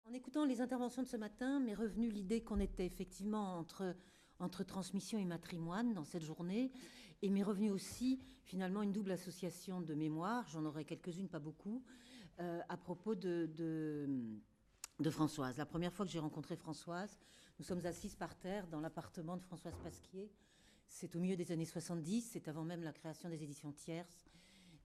En écoutant les interventions de ce matin, m'est revenue l'idée qu'on était effectivement entre transmission et matrimoine dans cette journée. Et m'est revenue aussi finalement une double association de mémoires, j'en aurai quelques-unes, pas beaucoup, à propos de Françoise. La première fois que j'ai rencontré Françoise, nous sommes assises par terre dans l'appartement de Françoise Pasquier. C'est au milieu des années 70, c'est avant même la création des éditions Tierces.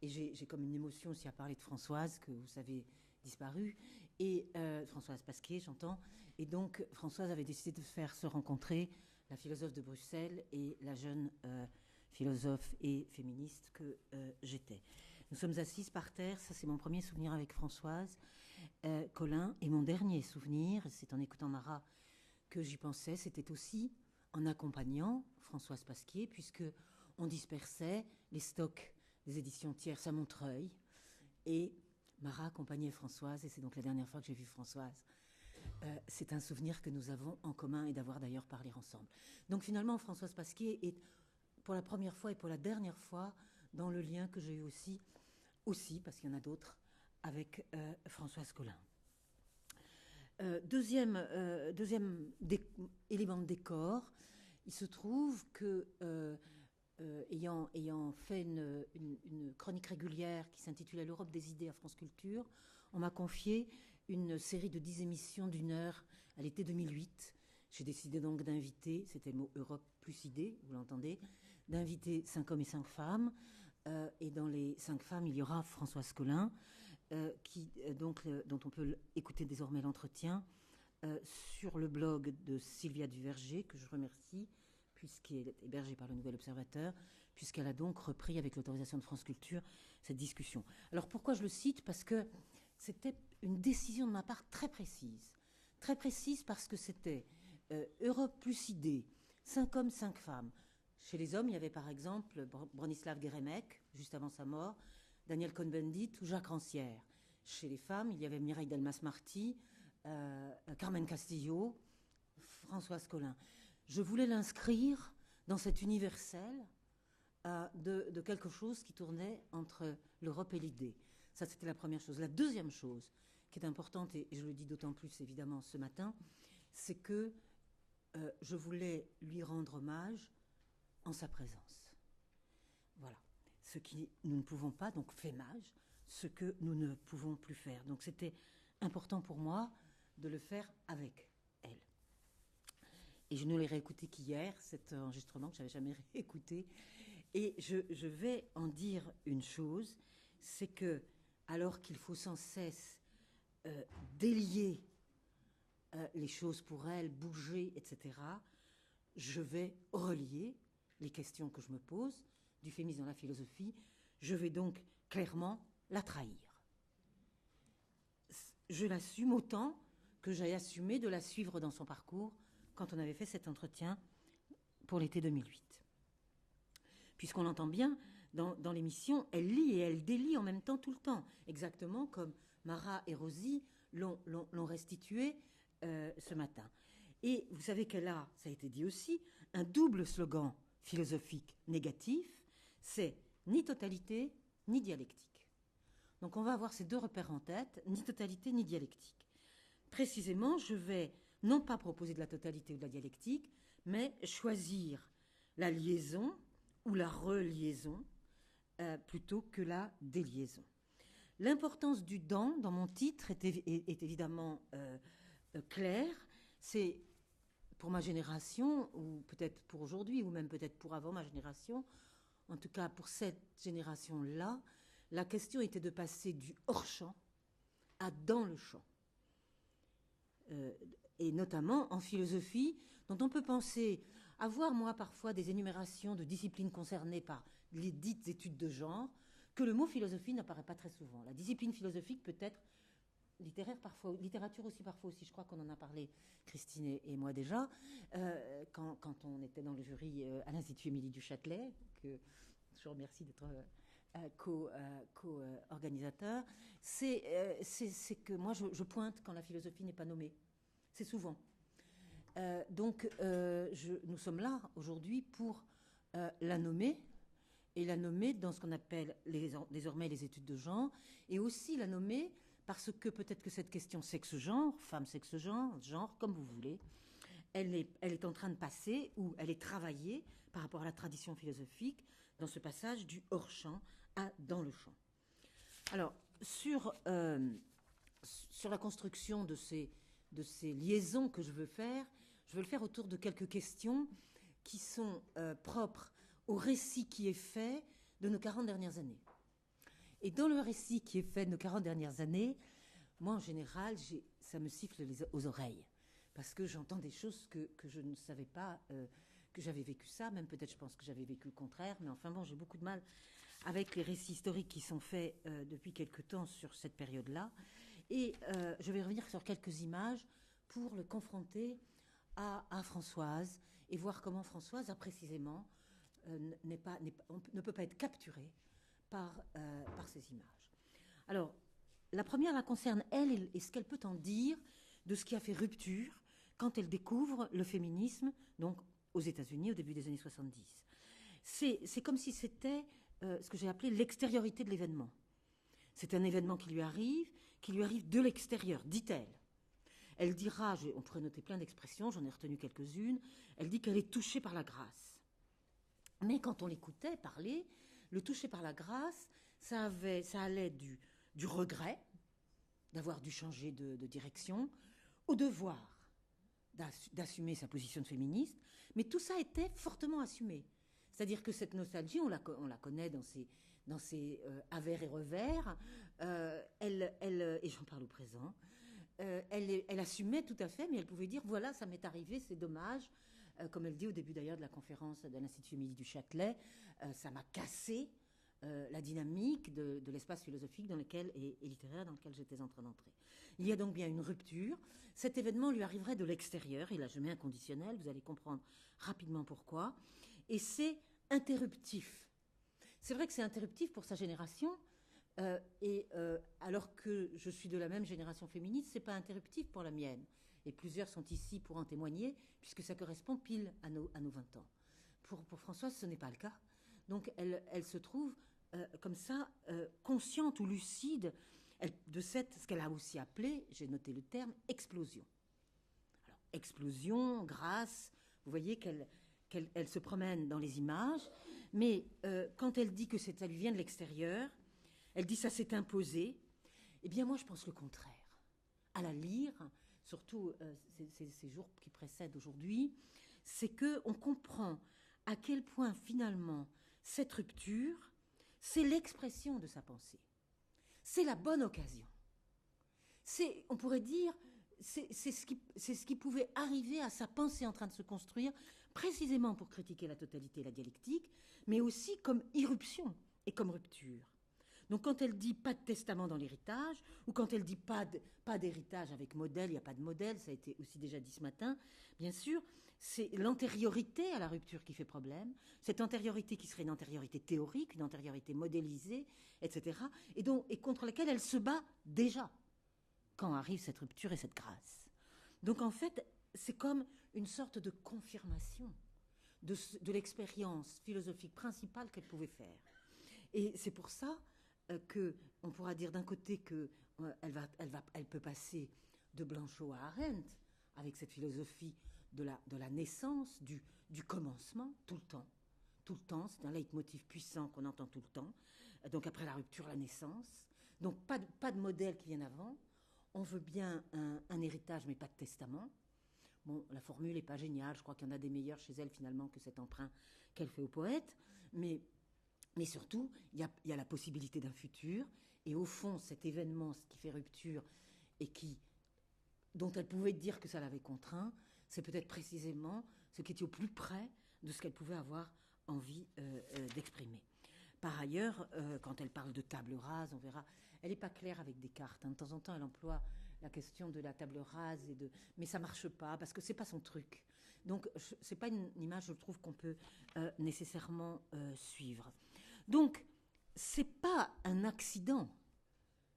Et j'ai comme une émotion aussi à parler de Françoise, que vous savez disparu, et Françoise Pasquier, j'entends. Et donc, Françoise avait décidé de faire se rencontrer la philosophe de Bruxelles et la jeune philosophe et féministe que j'étais. Nous sommes assises par terre, ça c'est mon premier souvenir avec Françoise Collin, et mon dernier souvenir, c'est en écoutant Marat que j'y pensais, c'était aussi en accompagnant Françoise Pasquier, puisque on dispersait les stocks des éditions Tierces à Montreuil, et Marat accompagnait Françoise, et c'est donc la dernière fois que j'ai vu Françoise. C'est un souvenir que nous avons en commun et d'avoir d'ailleurs parlé ensemble. Donc finalement, Françoise Pasquier est pour la première fois et pour la dernière fois dans le lien que j'ai eu aussi parce qu'il y en a d'autres, avec Françoise Collin. Deuxième élément de décor, il se trouve que ayant fait une chronique régulière qui s'intitulait L'Europe des idées à France Culture, on m'a confié une série de 10 émissions d'une heure à l'été 2008. J'ai décidé donc d'inviter, c'était le mot Europe plus idées, vous l'entendez, d'inviter 5 hommes et 5 femmes. Et dans les 5 femmes, il y aura Françoise Collin, dont on peut écouter désormais l'entretien sur le blog de Sylvia Duverger, que je remercie, puisqu'elle est hébergée par le Nouvel Observateur, puisqu'elle a donc repris, avec l'autorisation de France Culture, cette discussion. Alors pourquoi je le cite? Parce que c'était une décision de ma part très précise parce que c'était Europe plus idées, 5 hommes, 5 femmes. Chez les hommes, il y avait par exemple Bronislav Geremek, juste avant sa mort, Daniel Cohn-Bendit ou Jacques Rancière. Chez les femmes, il y avait Mireille Delmas-Marty, Carmen Castillo, Françoise Collin. Je voulais l'inscrire dans cet universel de quelque chose qui tournait entre l'Europe et l'idée. Ça, c'était la première chose. La deuxième chose qui est importante, et je le dis d'autant plus évidemment ce matin, c'est que je voulais lui rendre hommage en sa présence. Voilà. Ce qui nous ne pouvons pas, donc fémage, ce que nous ne pouvons plus faire. Donc c'était important pour moi de le faire avec elle. Et je ne l'ai réécouté qu'hier, cet enregistrement que je n'avais jamais réécouté. Et je vais en dire une chose, c'est que, alors qu'il faut sans cesse délier les choses pour elle, bouger, etc., je vais relier les questions que je me pose du féminisme dans la philosophie. Je vais donc clairement la trahir. Je l'assume autant que j'ai assumé de la suivre dans son parcours quand on avait fait cet entretien pour l'été 2008. Puisqu'on l'entend bien, dans l'émission, elle lit et elle délie en même temps tout le temps, exactement comme Marat et Rosie l'ont restitué ce matin. Et vous savez qu'elle a, ça a été dit aussi, un double slogan philosophique négatif, c'est ni totalité, ni dialectique. Donc on va avoir ces deux repères en tête, ni totalité, ni dialectique. Précisément, je vais non pas proposer de la totalité ou de la dialectique, mais choisir la liaison ou la reliaison plutôt que la déliaison. L'importance du dans mon titre est évidemment claire. C'est pour ma génération, ou peut-être pour aujourd'hui, ou même peut-être pour avant ma génération, en tout cas pour cette génération-là, la question était de passer du hors-champ à dans le champ. Et notamment en philosophie, dont on peut penser avoir, moi, parfois des énumérations de disciplines concernées par les dites études de genre, que le mot philosophie n'apparaît pas très souvent. La discipline philosophique peut être littéraire parfois, littérature aussi parfois aussi, je crois qu'on en a parlé, Christine et moi déjà, quand on était dans le jury à l'Institut Émilie du Châtelet, que je remercie d'être co-organisateur, c'est que moi je pointe quand la philosophie n'est pas nommée. C'est souvent. Donc nous sommes là aujourd'hui pour la nommer, et la nommer dans ce qu'on appelle désormais les études de genre, et aussi la nommer parce que peut-être que cette question sexe-genre, femme sexe-genre, genre, comme vous voulez, elle est en train de passer, ou elle est travaillée par rapport à la tradition philosophique, dans ce passage du hors-champ à dans le champ. Alors, sur la construction de ces liaisons que je veux le faire autour de quelques questions qui sont propres au récit qui est fait de nos 40 dernières années. Et dans le récit qui est fait de nos 40 dernières années, moi, en général, ça me siffle aux oreilles, parce que j'entends des choses que je ne savais pas, que j'avais vécu ça, même peut-être je pense que j'avais vécu le contraire, mais enfin bon, j'ai beaucoup de mal avec les récits historiques qui sont faits depuis quelque temps sur cette période-là. Et je vais revenir sur quelques images pour le confronter à Françoise et voir comment Françoise a précisément ne peut pas être capturée par ces images. Alors, la première la concerne elle et ce qu'elle peut en dire de ce qui a fait rupture quand elle découvre le féminisme, donc aux États-Unis au début des années 70. C'est comme si c'était ce que j'ai appelé l'extériorité de l'événement. C'est un événement qui lui arrive de l'extérieur, dit-elle. Elle dira, on pourrait noter plein d'expressions, j'en ai retenu quelques-unes, elle dit qu'elle est touchée par la grâce. Mais quand on l'écoutait parler, le toucher par la grâce, ça allait du regret d'avoir dû changer de direction, au devoir d'assumer sa position de féministe, mais tout ça était fortement assumé. C'est-à-dire que cette nostalgie, on la connaît dans ses avers et revers, et j'en parle au présent, elle assumait tout à fait, mais elle pouvait dire, voilà, ça m'est arrivé, c'est dommage, comme elle dit au début d'ailleurs de la conférence de l'Institut Émilie du Châtelet, ça m'a cassé la dynamique de l'espace philosophique dans lequel, et littéraire dans lequel j'étais en train d'entrer. Il y a donc bien une rupture. Cet événement lui arriverait de l'extérieur, et là je mets un conditionnel, vous allez comprendre rapidement pourquoi, et c'est interruptif. C'est vrai que c'est interruptif pour sa génération, alors que je suis de la même génération féministe, c'est pas interruptif pour la mienne. Et plusieurs sont ici pour en témoigner, puisque ça correspond pile à nos 20 ans. Pour Françoise, ce n'est pas le cas. Donc elle se trouve comme ça, consciente ou lucide de ce qu'elle a aussi appelé, j'ai noté le terme, explosion. Alors, explosion, grâce, vous voyez qu'elle se promène dans les images, mais quand elle dit que ça lui vient de l'extérieur, elle dit ça s'est imposé, eh bien moi je pense le contraire. À la lire, surtout ces jours qui précèdent aujourd'hui, c'est qu'on comprend à quel point finalement cette rupture, c'est l'expression de sa pensée. C'est la bonne occasion. On pourrait dire, c'est ce qui pouvait arriver à sa pensée en train de se construire, précisément pour critiquer la totalité et la dialectique, mais aussi comme irruption et comme rupture. Donc quand elle dit pas de testament dans l'héritage, ou quand elle dit pas d'héritage avec modèle, il n'y a pas de modèle, ça a été aussi déjà dit ce matin, bien sûr, c'est l'antériorité à la rupture qui fait problème, cette antériorité qui serait une antériorité théorique, une antériorité modélisée, etc., et contre laquelle elle se bat déjà quand arrive cette rupture et cette grâce. Donc en fait, c'est comme une sorte de confirmation de l'expérience philosophique principale qu'elle pouvait faire. Et c'est pour ça qu'on pourra dire d'un côté qu'elle peut passer de Blanchot à Arendt avec cette philosophie de la naissance, du commencement, tout le temps, c'est un leitmotiv puissant qu'on entend tout le temps, donc après la rupture, la naissance, donc pas de modèle qui vienne avant, on veut bien un héritage mais pas de testament. Bon, la formule n'est pas géniale, je crois qu'il y en a des meilleures chez elle finalement que cet emprunt qu'elle fait au poète, mais surtout, il y a la possibilité d'un futur, et au fond, cet événement, ce qui fait rupture, et dont elle pouvait dire que ça l'avait contraint, c'est peut-être précisément ce qui était au plus près de ce qu'elle pouvait avoir envie d'exprimer. Par ailleurs, quand elle parle de table rase, on verra, elle n'est pas claire avec Descartes. De temps en temps, elle emploie la question de la table rase, mais ça ne marche pas, parce que ce n'est pas son truc. Donc, ce n'est pas une image, je trouve, qu'on peut nécessairement suivre. Donc, ce n'est pas un accident,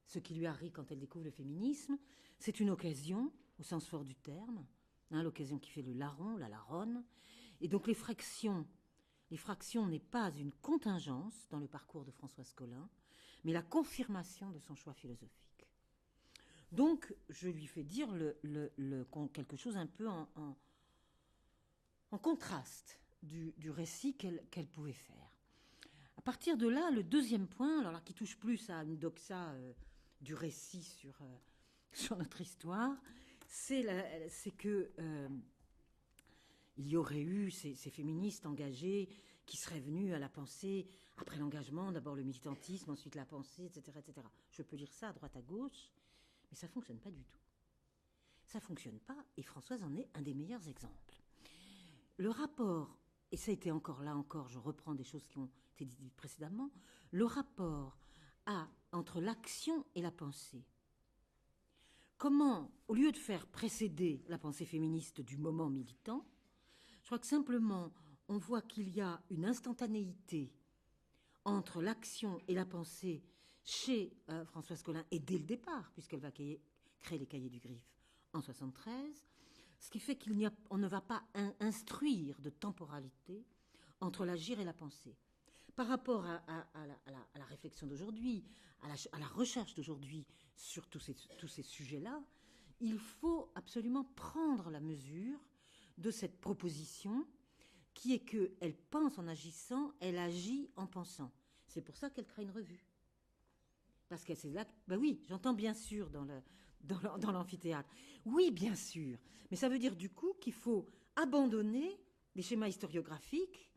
ce qui lui arrive quand elle découvre le féminisme. C'est une occasion, au sens fort du terme, l'occasion qui fait le larron, la laronne. Et donc, les fractions n'est pas une contingence dans le parcours de Françoise Collin, mais la confirmation de son choix philosophique. Donc, je lui fais dire quelque chose un peu en contraste du récit qu'elle pouvait faire. À partir de là, le deuxième point, alors là, qui touche plus à une doxa du récit sur notre histoire, c'est que il y aurait eu ces féministes engagées qui seraient venues à la pensée, après l'engagement, d'abord le militantisme, ensuite la pensée, etc., etc. Je peux lire ça à droite à gauche, mais ça ne fonctionne pas du tout. Ça ne fonctionne pas, et Françoise en est un des meilleurs exemples. Le rapport, et ça a été encore, je reprends des choses qui ont été dites précédemment, le rapport entre l'action et la pensée. Comment, au lieu de faire précéder la pensée féministe du moment militant, je crois que simplement on voit qu'il y a une instantanéité entre l'action et la pensée chez Françoise Collin, et dès le départ, puisqu'elle va créer les Cahiers du Griffe en 1973, ce qui fait qu'on ne va pas instruire de temporalité entre l'agir et la pensée. Par rapport à la réflexion d'aujourd'hui, à la recherche d'aujourd'hui sur tous ces sujets-là, il faut absolument prendre la mesure de cette proposition qui est qu'elle pense en agissant, elle agit en pensant. C'est pour ça qu'elle crée une revue. Parce que c'est là... Ben oui, j'entends bien sûr dans l'amphithéâtre. Oui, bien sûr. Mais ça veut dire du coup qu'il faut abandonner les schémas historiographiques,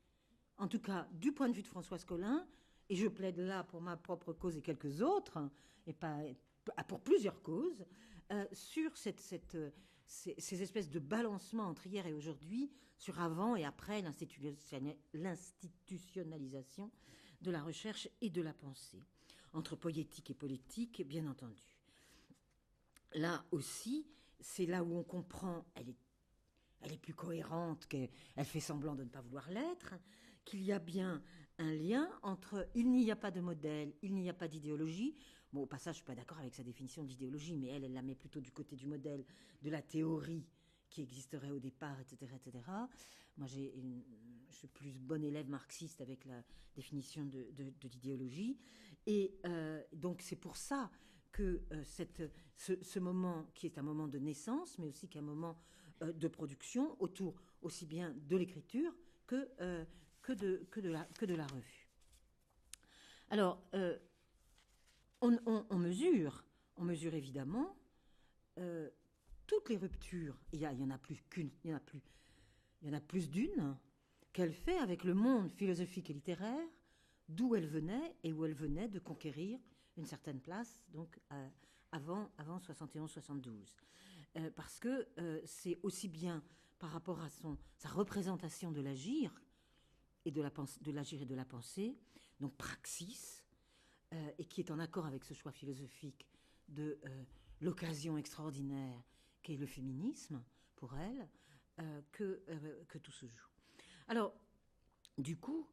en tout cas du point de vue de Françoise Collin, et je plaide là pour ma propre cause et quelques autres, et pas pour plusieurs causes, sur ces espèces de balancements entre hier et aujourd'hui, sur avant et après l'institutionnalisation de la recherche et de la pensée, entre poétique et politique, bien entendu. Là aussi, c'est là où on comprend, elle est plus cohérente qu'elle fait semblant de ne pas vouloir l'être, qu'il y a bien un lien entre il n'y a pas de modèle, il n'y a pas d'idéologie. Bon, au passage, je ne suis pas d'accord avec sa définition d'idéologie, mais elle la met plutôt du côté du modèle, de la théorie qui existerait au départ, etc. etc. Moi, je suis plus bon élève marxiste avec la définition de l'idéologie. Et donc, c'est pour ça que ce moment, qui est un moment de naissance, mais aussi qu'un moment de production, autour aussi bien de l'écriture que de la revue. Alors, on mesure évidemment toutes les ruptures. Il y en a plus qu'une, il y en a plus d'une qu'elle fait avec le monde philosophique et littéraire, d'où elle venait et où elle venait de conquérir une certaine place, donc avant 71-72. Parce que c'est aussi bien par rapport à sa représentation de l'agir et de l'agir et de la pensée, donc praxis, et qui est en accord avec ce choix philosophique de l'occasion extraordinaire qu'est le féminisme pour elle, que tout se joue. Alors, du coup,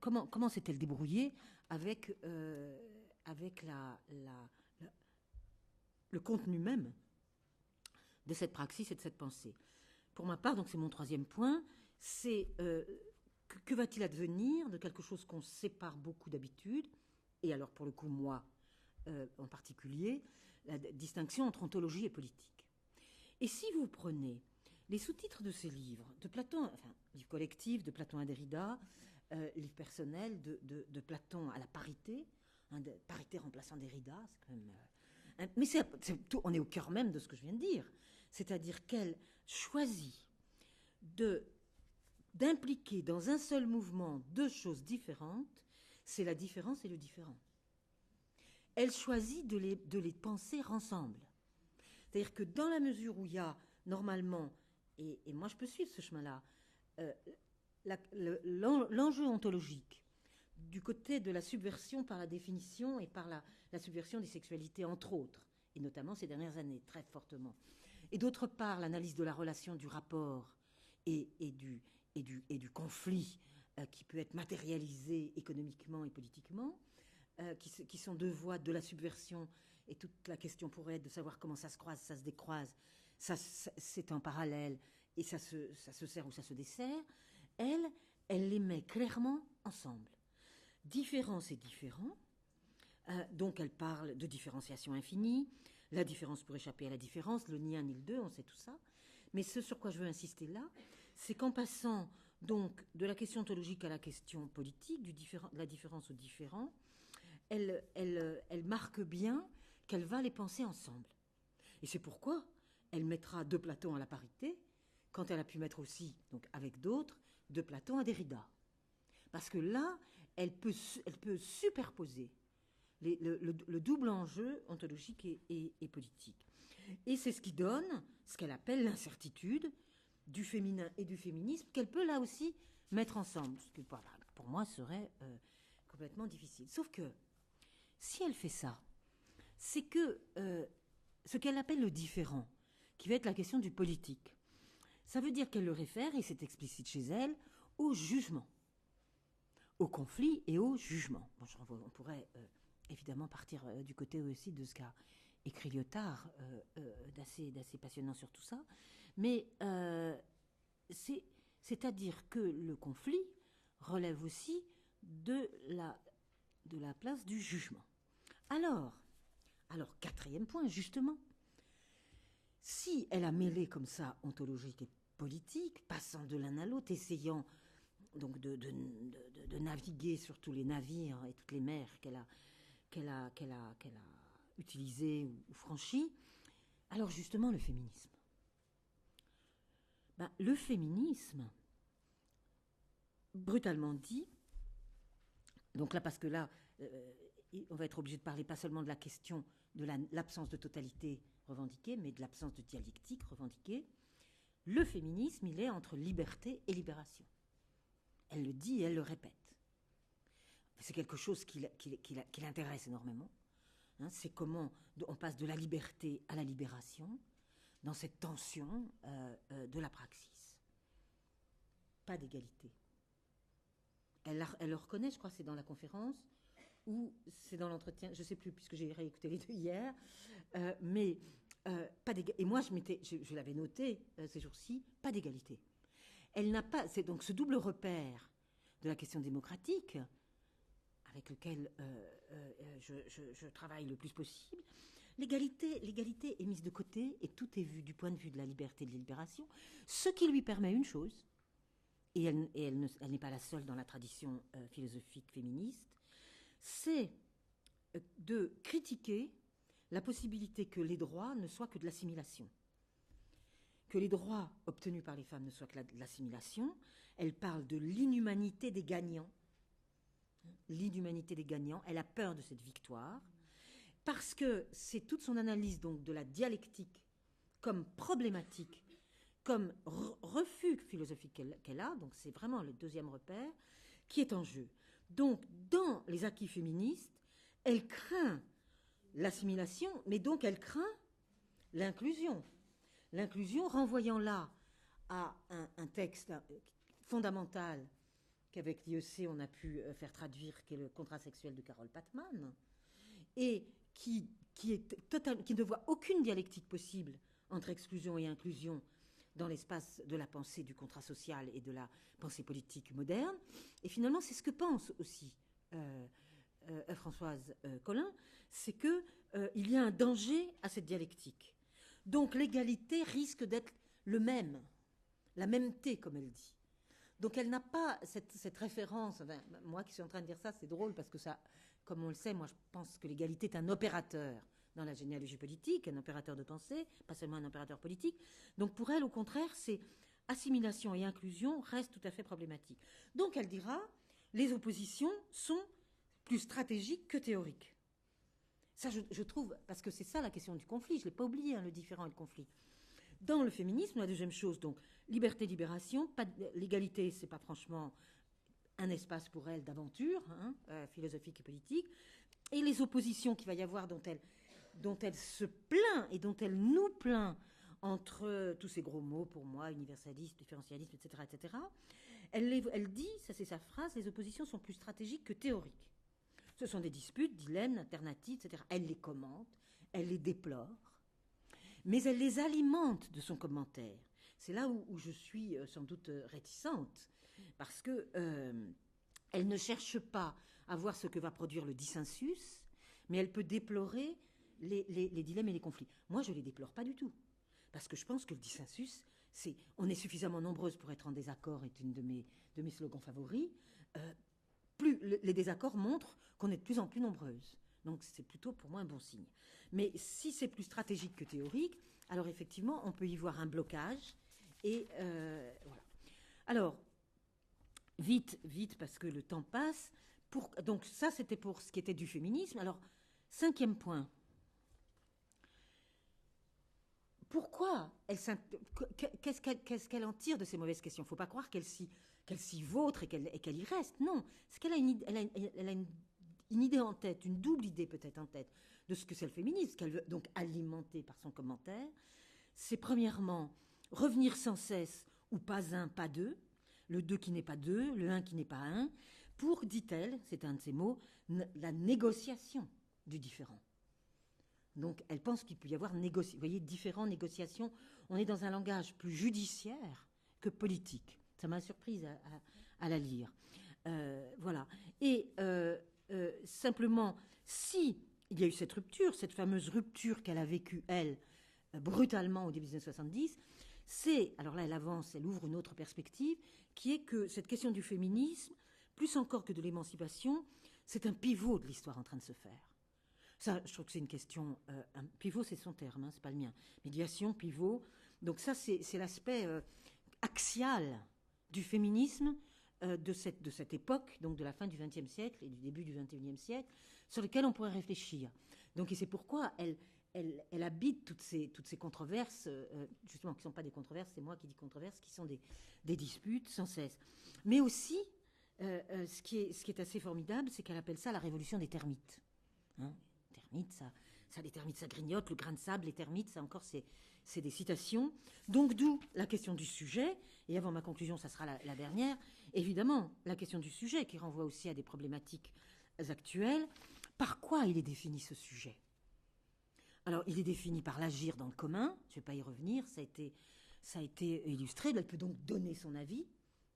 comment s'est-elle débrouillée avec le contenu même de cette praxis et de cette pensée? Pour ma part, donc c'est mon troisième point, c'est que va-t-il advenir de quelque chose qu'on sépare beaucoup d'habitude, et alors pour le coup moi en particulier, la distinction entre ontologie et politique. Et si vous prenez les sous-titres de ces livres, de Platon, enfin, livre collectif de Platon à Derrida, livre personnel de Platon à la parité, parité remplaçant Derrida, c'est quand même... mais on est au cœur même de ce que je viens de dire. C'est-à-dire qu'elle choisit d'impliquer dans un seul mouvement deux choses différentes, c'est la différence et le différent. Elle choisit de les penser ensemble. C'est-à-dire que dans la mesure où il y a normalement, et moi je peux suivre ce chemin-là, l'enjeu ontologique du côté de la subversion par la définition et par la subversion des sexualités, entre autres, et notamment ces dernières années, très fortement. Et d'autre part, l'analyse de la relation du rapport et du conflit qui peut être matérialisé économiquement et politiquement, qui sont deux voies de la subversion, et toute la question pourrait être de savoir comment ça se croise, ça se décroise, c'est en parallèle, et ça se sert ou ça se dessert. Elle les met clairement ensemble. Différence et différent, donc elle parle de différenciation infinie, la différence pour échapper à la différence, le ni un ni le deux, on sait tout ça. Mais ce sur quoi je veux insister là, c'est qu'en passant donc de la question ontologique à la question politique, de la différence au différent, elle marque bien qu'elle va les penser ensemble. Et c'est pourquoi elle mettra de Platon à la parité, quand elle a pu mettre aussi, donc avec d'autres, de Platon à Derrida. Parce que là, elle peut superposer le double enjeu ontologique et politique. Et c'est ce qui donne ce qu'elle appelle l'incertitude du féminin et du féminisme, qu'elle peut là aussi mettre ensemble, ce qui pour moi serait complètement difficile. Sauf que si elle fait ça, c'est que ce qu'elle appelle le différent, qui va être la question du politique, ça veut dire qu'elle le réfère, et c'est explicite chez elle, au jugement, au conflit et au jugement. Bon, on pourrait évidemment partir du côté aussi de ce qu'a écrit Lyotard, d'assez passionnant sur tout ça, mais c'est-à-dire que le conflit relève aussi de la place du jugement. Alors, quatrième point, justement, si elle a mêlé comme ça ontologique et politique, passant de l'un à l'autre, essayant donc de naviguer sur tous les navires et toutes les mers qu'elle a utilisées ou franchies, alors justement le féminisme. Le féminisme, brutalement dit, donc là, parce que là, on va être obligé de parler pas seulement de la question de l'absence de totalité revendiquée, mais de l'absence de dialectique revendiquée. Le féminisme, il est entre liberté et libération. Elle le dit et elle le répète. C'est quelque chose qui l'intéresse énormément. Hein, c'est comment on passe de la liberté à la libération dans cette tension de la praxis. Pas d'égalité. Elle le reconnaît, je crois, c'est dans la conférence, ou c'est dans l'entretien, je ne sais plus, puisque j'ai réécouté les deux hier, mais pas d'égalité. Et moi, je l'avais noté ces jours-ci, pas d'égalité. Elle n'a pas, c'est donc ce double repère de la question démocratique, avec lequel je travaille le plus possible. L'égalité est mise de côté et tout est vu du point de vue de la liberté et de la libération, ce qui lui permet une chose, et elle n'est pas la seule dans la tradition philosophique féministe, c'est de critiquer la possibilité que les droits ne soient que de l'assimilation. Que les droits obtenus par les femmes ne soient que de l'assimilation. Elle parle de l'inhumanité des gagnants. L'inhumanité des gagnants. Elle a peur de cette victoire. Parce que c'est toute son analyse donc de la dialectique comme problématique, comme refus philosophique qu'elle a, donc c'est vraiment le deuxième repère, qui est en jeu. Donc, dans les acquis féministes, elle craint l'assimilation, mais donc elle craint l'inclusion. L'inclusion renvoyant là à un texte fondamental qu'avec l'IEC on a pu faire traduire, qui est le contrat sexuel de Carole Patman, et qui ne voit aucune dialectique possible entre exclusion et inclusion dans l'espace de la pensée du contrat social et de la pensée politique moderne. Et finalement, c'est ce que pense aussi Françoise Collin, c'est qu'il y a un danger à cette dialectique. Donc l'égalité risque d'être la mêmeté, comme elle dit. Donc elle n'a pas cette référence. Enfin, moi qui suis en train de dire ça, c'est drôle parce que ça, comme on le sait, moi je pense que l'égalité est un opérateur dans la généalogie politique, un opérateur de pensée, pas seulement un opérateur politique. Donc pour elle, au contraire, c'est assimilation et inclusion restent tout à fait problématiques. Donc elle dira, les oppositions sont plus stratégiques que théoriques. Ça, je trouve, parce que c'est ça la question du conflit, je ne l'ai pas oublié, le différent et le conflit. Dans le féminisme, la deuxième chose, donc, liberté, libération, l'égalité, c'est pas franchement un espace pour elle d'aventure, philosophique et politique, et les oppositions qu'il va y avoir dont elle se plaint et dont elle nous plaint entre tous ces gros mots pour moi, universalisme, différentialisme, etc., elle dit, ça c'est sa phrase, les oppositions sont plus stratégiques que théoriques. Ce sont des disputes, dilemmes, alternatives, etc. Elle les commente, elle les déplore, mais elle les alimente de son commentaire. C'est là où je suis sans doute réticente, parce que elle ne cherche pas à voir ce que va produire le dissensus, mais elle peut déplorer les dilemmes et les conflits. Moi, je ne les déplore pas du tout. Parce que je pense que le dissensus, c'est on est suffisamment nombreuses pour être en désaccord, est une de mes slogans favoris. Plus les désaccords montrent qu'on est de plus en plus nombreuses. Donc c'est plutôt pour moi un bon signe. Mais si c'est plus stratégique que théorique, alors effectivement, on peut y voir un blocage. Et voilà. Alors, vite, parce que le temps passe. Donc ça, c'était pour ce qui était du féminisme. Alors, 5e point. Pourquoi qu'est-ce qu'elle en tire de ces mauvaises questions? Il ne faut pas croire qu'elle s'y vautre et qu'elle y reste. Non, c'est qu'elle a une idée en tête, une double idée peut-être en tête de ce que c'est le féminisme, qu'elle veut donc alimenter par son commentaire. C'est premièrement revenir sans cesse, ou pas un, pas deux, le deux qui n'est pas deux, le un qui n'est pas un, pour, dit-elle, c'est un de ses mots, la négociation du différent. Donc elle pense qu'il peut y avoir vous voyez, différentes négociations. On est dans un langage plus judiciaire que politique. Ça m'a surprise à la lire. Voilà. Et simplement, si il y a eu cette rupture, cette fameuse rupture qu'elle a vécue, elle, brutalement au début des années 70, c'est, alors là elle avance, elle ouvre une autre perspective, qui est que cette question du féminisme, plus encore que de l'émancipation, c'est un pivot de l'histoire en train de se faire. Ça, je trouve que c'est une question. Un pivot, c'est son terme, hein, c'est pas le mien. Médiation, pivot. Donc ça, c'est l'aspect axial du féminisme de cette époque, donc de la fin du XXe siècle et du début du XXIe siècle, sur lequel on pourrait réfléchir. Donc, et c'est pourquoi elle habite toutes ces controverses, justement, qui ne sont pas des controverses, c'est moi qui dis controverses, qui sont des disputes sans cesse. Mais aussi, ce qui est assez formidable, c'est qu'elle appelle ça la révolution des termites. Hein, les termites, ça grignote, le grain de sable, les termites, ça encore, c'est des citations. Donc d'où la question du sujet, et avant ma conclusion, ça sera la dernière, évidemment, la question du sujet, qui renvoie aussi à des problématiques actuelles. Par quoi il est défini, ce sujet? Alors, il est défini par l'agir dans le commun, je ne vais pas y revenir, ça a été illustré, elle peut donc donner son avis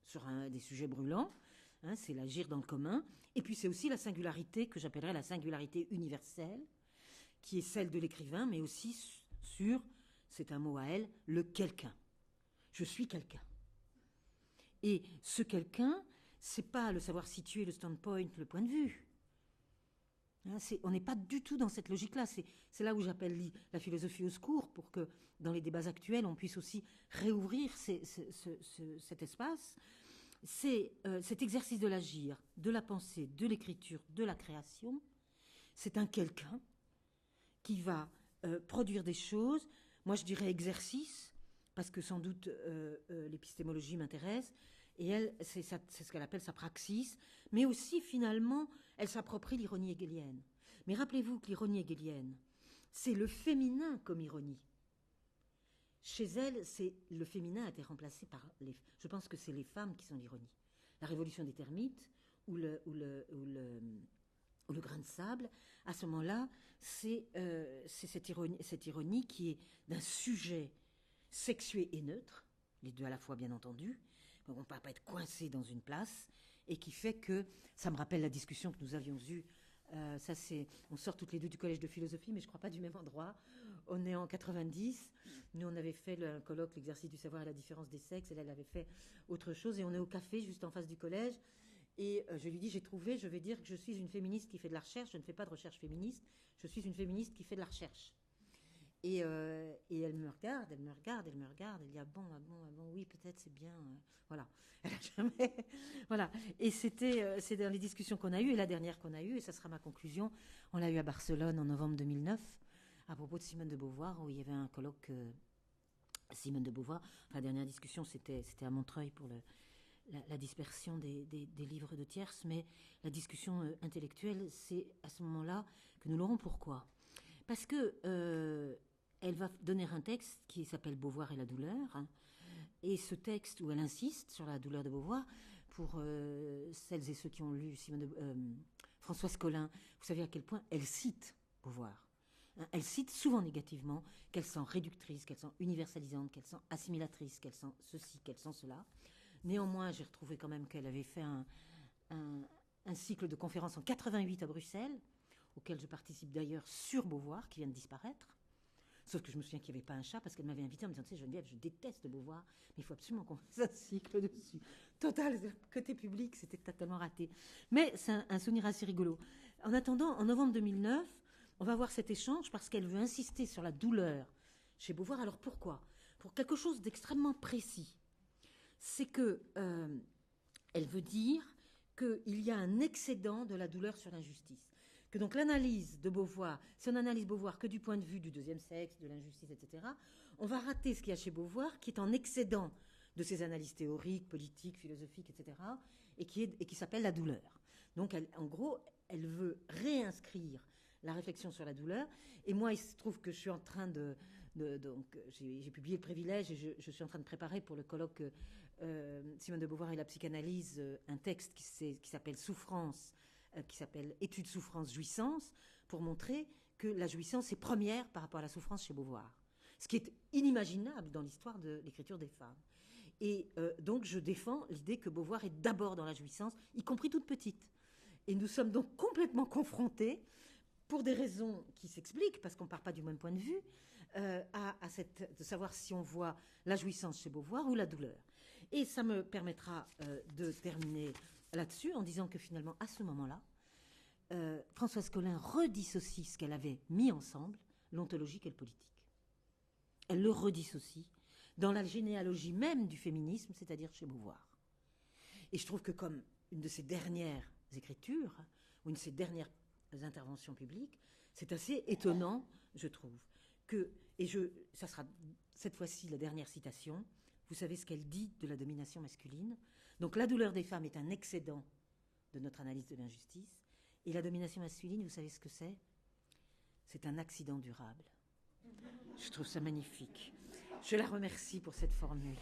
sur des sujets brûlants, hein, c'est l'agir dans le commun. Et puis c'est aussi la singularité que j'appellerais la singularité universelle, qui est celle de l'écrivain, mais aussi sur, c'est un mot à elle, le quelqu'un. Je suis quelqu'un. Et ce quelqu'un, c'est pas le savoir situer, le standpoint, le point de vue. Hein, on n'est pas du tout dans cette logique-là. C'est là où j'appelle la philosophie au secours, pour que dans les débats actuels, on puisse aussi réouvrir cet espace. C'est cet exercice de l'agir, de la pensée, de l'écriture, de la création. C'est un quelqu'un qui va produire des choses. Moi, je dirais exercice, parce que sans doute l'épistémologie m'intéresse. Et elle, c'est ce qu'elle appelle sa praxis. Mais aussi, finalement, elle s'approprie l'ironie hegelienne. Mais rappelez-vous que l'ironie hegelienne, c'est le féminin comme ironie. Chez elle, le féminin a été remplacé par je pense que c'est les femmes qui sont l'ironie. La révolution des termites ou le grain de sable, à ce moment-là, c'est cette ironie qui est d'un sujet sexué et neutre, les deux à la fois bien entendu, on ne peut pas être coincé dans une place, et qui fait que, ça me rappelle la discussion que nous avions eue, on sort toutes les deux du collège de philosophie, mais je ne crois pas du même endroit. On est en 90, nous on avait fait un colloque, l'exercice du savoir et la différence des sexes, et là elle avait fait autre chose, et on est au café juste en face du collège, et je lui dis, je vais dire que je suis une féministe qui fait de la recherche, je ne fais pas de recherche féministe, je suis une féministe qui fait de la recherche. Et elle me regarde, elle dit, ah bon, oui, peut-être, c'est bien, voilà. Elle a jamais, voilà. Et c'est dans les discussions qu'on a eues, et la dernière qu'on a eue, et ça sera ma conclusion, on l'a eue à Barcelone en novembre 2009, à propos de Simone de Beauvoir, où il y avait un colloque Simone de Beauvoir. La dernière discussion, c'était à Montreuil pour la dispersion des livres de tierces, mais la discussion intellectuelle, c'est à ce moment-là que nous l'aurons. Pourquoi? Parce que elle va donner un texte qui s'appelle Beauvoir et la douleur, hein, et ce texte où elle insiste sur la douleur de Beauvoir, pour celles et ceux qui ont lu Françoise Collin, vous savez à quel point elle cite Beauvoir. Elle cite souvent négativement, qu'elle sent réductrice, qu'elle sent universalisante, qu'elle sent assimilatrice, qu'elle sent ceci, qu'elle sent cela. Néanmoins, j'ai retrouvé quand même qu'elle avait fait un cycle de conférences en 88 à Bruxelles, auquel je participe d'ailleurs sur Beauvoir, qui vient de disparaître. Sauf que je me souviens qu'il n'y avait pas un chat parce qu'elle m'avait invité en me disant, tu sais, Geneviève, je déteste Beauvoir, mais il faut absolument qu'on fasse un cycle dessus. Total, côté public, c'était totalement raté. Mais c'est un souvenir assez rigolo. En attendant, en novembre 2009, on va avoir cet échange parce qu'elle veut insister sur la douleur chez Beauvoir. Alors pourquoi? Pour quelque chose d'extrêmement précis. C'est que elle veut dire qu'il y a un excédent de la douleur sur l'injustice. Que donc l'analyse de Beauvoir, si on analyse Beauvoir que du point de vue du deuxième sexe, de l'injustice, etc., on va rater ce qu'il y a chez Beauvoir, qui est en excédent de ses analyses théoriques, politiques, philosophiques, etc., et qui s'appelle la douleur. Donc, en gros, elle veut réinscrire la réflexion sur la douleur. Et moi, il se trouve que je suis en train donc, j'ai publié Le Privilège et je suis en train de préparer pour le colloque Simone de Beauvoir et la psychanalyse un texte qui s'appelle Souffrance, qui s'appelle Étude souffrance-jouissance, pour montrer que la jouissance est première par rapport à la souffrance chez Beauvoir. Ce qui est inimaginable dans l'histoire de l'écriture des femmes. Et donc je défends l'idée que Beauvoir est d'abord dans la jouissance, y compris toute petite. Et nous sommes donc complètement confrontés, pour des raisons qui s'expliquent, parce qu'on ne part pas du même point de vue, de savoir si on voit la jouissance chez Beauvoir ou la douleur. Et ça me permettra de terminer là-dessus en disant que finalement, à ce moment-là, Françoise Collin redissocie ce qu'elle avait mis ensemble, l'ontologique et le politique. Elle le redissocie dans la généalogie même du féminisme, c'est-à-dire chez Beauvoir. Et je trouve que comme une de ses dernières écritures, ou une de ses dernières interventions publiques, c'est assez étonnant, je trouve. Ça sera cette fois-ci la dernière citation. Vous savez ce qu'elle dit de la domination masculine. Donc la douleur des femmes est un excédent de notre analyse de l'injustice. Et la domination masculine, vous savez ce que c'est? C'est un accident durable. Je trouve ça magnifique. Je la remercie pour cette formule.